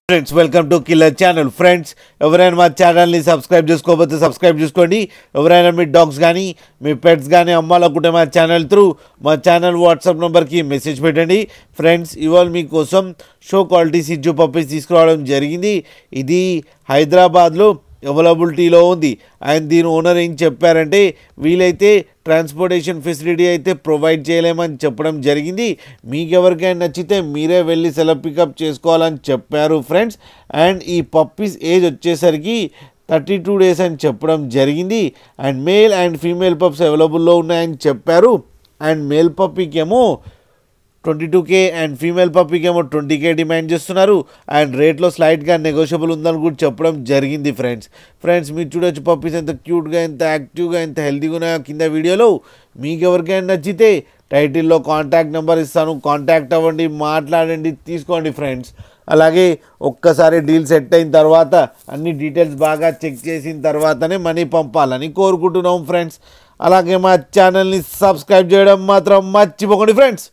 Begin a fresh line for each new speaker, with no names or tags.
Friends welcome to killer channel. Friends ఎవరైనా మా ఛానల్ని సబ్స్క్రైబ్ చేసుకోకపోతే సబ్స్క్రైబ్ చేసుకోండి. ఎవరైనా మీ డాగ్స్ కానీ మీ పెట్స్ కానీ అమ్మాలనుకుంటే మా ఛానల్ త్రూ మా ఛానల్ వాట్సాప్ నెంబర్కి మెసేజ్ పెట్టండి. ఫ్రెండ్స్ ఇవాళ మీకోసం షో క్వాలిటీ సిజ్జు పప్పీస్ తీసుకురావడం జరిగింది. ఇది హైదరాబాద్లో అవైలబిలిటీలో ఉంది. అండ్ దీని ఓనర్ ఏం చెప్పారంటే వీలైతే ట్రాన్స్పోర్టేషన్ ఫెసిలిటీ అయితే ప్రొవైడ్ చేయలేమని చెప్పడం జరిగింది. మీకు ఎవరికైనా నచ్చితే మీరే వెళ్ళి సెలవు పికప్ చేసుకోవాలని చెప్పారు ఫ్రెండ్స్. అండ్ ఈ పప్పీస్ ఏజ్ వచ్చేసరికి 32 days అని చెప్పడం జరిగింది. And male and female pups అవైలబుల్లో ఉన్నాయని చెప్పారు. అండ్ మేల్ పప్పీకేమో 22K అండ్ ఫీమేల్ పప్పీకేమో 20K డిమాండ్ చేస్తున్నారు. అండ్ రేట్లో స్లైట్గా నెగోషియబుల్ ఉందని కూడా చెప్పడం జరిగింది ఫ్రెండ్స్ మీరు చూడొచ్చు పప్పీస్ ఎంత క్యూట్గా, ఎంత యాక్టివ్గా, ఎంత హెల్తీగా ఉన్నాయో కింద వీడియోలో. మీకు ఎవరికైనా నచ్చితే టైటిల్లో కాంటాక్ట్ నెంబర్ ఇస్తాను, కాంటాక్ట్ అవ్వండి, మాట్లాడండి, తీసుకోండి ఫ్రెండ్స్. అలాగే ఒక్కసారి డీల్ సెట్ అయిన తర్వాత అన్ని డీటెయిల్స్ బాగా చెక్ చేసిన తర్వాతనే మనీ పంపాలని కోరుకుంటున్నాం ఫ్రెండ్స్. అలాగే మా ఛానల్ని సబ్స్క్రైబ్ చేయడం మాత్రం మర్చిపోకండి ఫ్రెండ్స్.